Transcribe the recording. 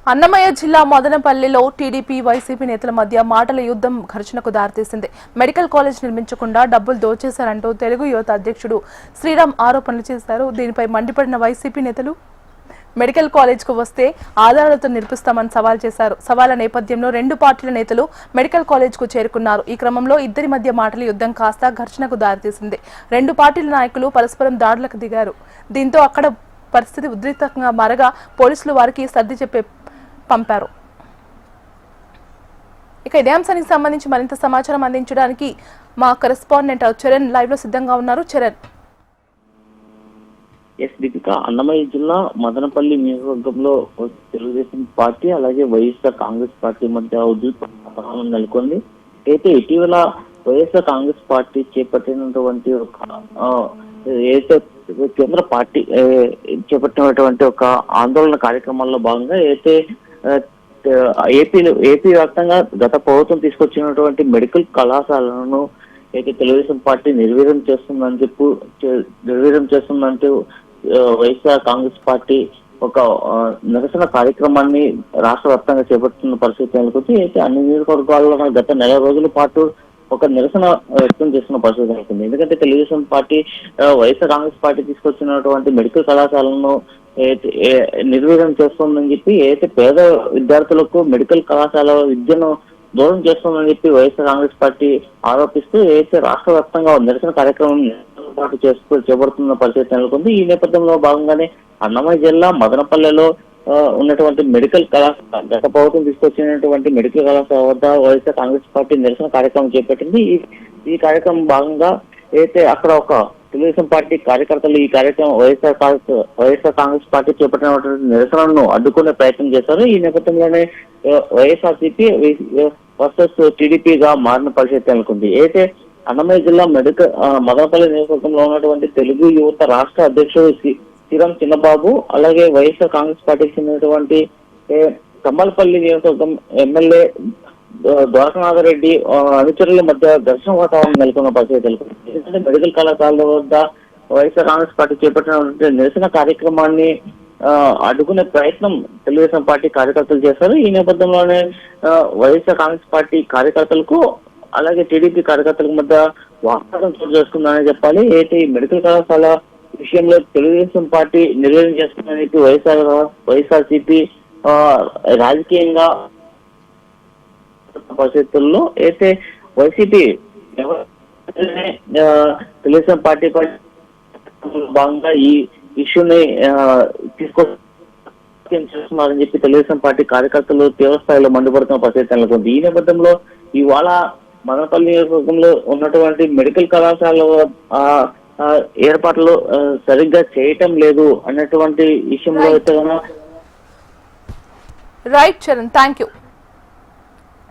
అన్నమయ్య జిల్లా మదనపల్లిలో TDP YCP నేతల మధ్య మాటల యుద్ధం ఘర్షణకు దారితీసింది. మెడికల్ కాలేజ్ నిర్మించకుండా డబ్బులు దోచేశారంటూ తెలుగు యువత అధ్యక్షుడు శ్రీరామ్ ఆరోపణలు చేశారు. దీనిపై మండిపడిన వైసీపీ నేతలు మెడికల్ కాలేజ్కు వస్తే ఆధారాలతో నిర్పిస్తామని సవాల్ చేశారు. సవాళ్ల నేపథ్యంలో రెండు పార్టీల నేతలు మెడికల్ కాలేజ్కు చేరుకున్నారు. ఈ క్రమంలో ఇద్దరి మధ్య మాటల యుద్ధం కాస్త ఘర్షణకు దారితీసింది. రెండు పార్టీల నాయకులు పరస్పరం దాడులకు దిగారు. దీంతో అక్కడ పరిస్థితి ఉద్రిక్తంగా మారగా పోలీసులు వారికి సర్ది చెప్పే పంపారు. ఇక ఇదే అంశానికి సంబంధించి మరింత సమాచారం అందించడానికి మా కరెస్పాండెంట్ చరణ్ లైవ్ లో సిద్ధంగా ఉన్నారు. చరణ్. దీపిక, అన్నమయ్య జిల్లా మదనపల్లి నియోజకవర్గంలో తెలుగుదేశం పార్టీ అలాగే వైఎస్ఆర్ కాంగ్రెస్ పార్టీ మధ్య ఉద్రిక్తత నెలకొంది. అయితే ఇటీవల వైఎస్ఆర్ కాంగ్రెస్ పార్టీ చేపట్టినటువంటి ఒక కేంద్ర పార్టీ చేపట్టినటువంటి ఒక ఆందోళన కార్యక్రమాల్లో భాగంగా అయితే ఏపీ వ్యాప్తంగా గత ప్రభుత్వం తీసుకొచ్చినటువంటి మెడికల్ కళాశాలను అయితే తెలుగుదేశం పార్టీ నిర్వీర్యం చేస్తుందంటూ వైఎస్ఆర్ కాంగ్రెస్ పార్టీ ఒక నిరసన కార్యక్రమాన్ని రాష్ట్ర వ్యాప్తంగా చేపడుతున్న పరిస్థితి నెలకొంది. అయితే అన్ని నియోజకవర్గాల్లో గత నెల రోజుల పాటు ఒక నిరసన వ్యక్తం చేస్తున్న పరిస్థితి నెలకొంది. ఎందుకంటే తెలుగుదేశం పార్టీ వైఎస్ఆర్ కాంగ్రెస్ పార్టీ తీసుకొచ్చినటువంటి మెడికల్ కళాశాలను నిర్వీర్యం చేస్తుందని చెప్పి అయితే పేద విద్యార్థులకు మెడికల్ కళాశాల విద్యను దూరం చేస్తుందని చెప్పి వైఎస్ఆర్ కాంగ్రెస్ పార్టీ ఆరోపిస్తూ అయితే రాష్ట్ర వ్యాప్తంగా నిరసన కార్యక్రమం చేపడుతున్న పరిస్థితి నెలకొంది. ఈ నేపథ్యంలో భాగంగానే అన్నమయ్య జిల్లా మదనపల్లెలో ఉన్నటువంటి మెడికల్ కళాశాల గత ప్రభుత్వం తీసుకొచ్చినటువంటి మెడికల్ కళాశాల వద్ద వైఎస్ఆర్ కాంగ్రెస్ పార్టీ నిరసన కార్యక్రమం చేపట్టింది. ఈ కార్యక్రమం భాగంగా అయితే అక్కడ ఒక తెలుగుదేశం పార్టీ కార్యకర్తలు ఈ కార్యక్రమం వైఎస్ఆర్ కాంగ్రెస్ పార్టీ చేపట్టినటువంటి నిరసనలను అడ్డుకునే ప్రయత్నం చేశారు. ఈ నేపథ్యంలోనే వైఎస్ఆర్సీపీ వర్సెస్ టీడీపీగా మారిన పరిస్థితి నెలకొంది. అయితే అన్నమయ్య జిల్లా మదనపల్లి నియోజకవర్గంలో ఉన్నటువంటి తెలుగు యువత రాష్ట్ర అధ్యక్షుడు శ్రీరామ్ చిన్నబాబు అలాగే వైఎస్ఆర్ కాంగ్రెస్ పార్టీకి చెందినటువంటి కమ్మలపల్లి నియోజకవర్గం ఎమ్మెల్యే ద్వారకనాథరెడ్డి అనుచరుల మధ్య ఘర్షణ వాతావరణం నెలకొన్న పరిస్థితి నెలకొంది. ఎందుకంటే మెడికల్ కళాశాల వద్ద వైఎస్ఆర్ కాంగ్రెస్ పార్టీ చేపట్టినటువంటి నిరసన కార్యక్రమాన్ని అడ్డుకునే ప్రయత్నం తెలుగుదేశం పార్టీ కార్యకర్తలు చేశారు. ఈ నేపథ్యంలోనే వైఎస్ఆర్ కాంగ్రెస్ పార్టీ కార్యకర్తలకు అలాగే టీడీపీ కార్యకర్తల మధ్య వాస్తవం చోటు చేసుకుందని చెప్పాలి. అయితే ఈ మెడికల్ కళాశాల విషయంలో తెలుగుదేశం పార్టీ నిర్వహణ చేస్తుందని చెప్పి వైఎస్ఆర్సీపీ రాజకీయంగా పరిస్థితుల్లో అయితే వైసీపీ తెలుగుదేశం పార్టీ భాగంగా ఈ ఇష్యూని తీసుకొస్తున్నారని చెప్పి తెలుగుదేశం పార్టీ కార్యకర్తలు తీవ్రస్థాయిలో మండిపడుతున్న పరిస్థితి నెలకొంది. ఈ నేపథ్యంలో ఇవాళ మదనపల్లి నియోజకవర్గంలో ఉన్నటువంటి మెడికల్ కళాశాల ఏర్పాట్లు సరిగ్గా చేయటం లేదు అన్నటువంటి విషయంలో అయితే రైట్ చరణ్, థ్యాంక్ యూ.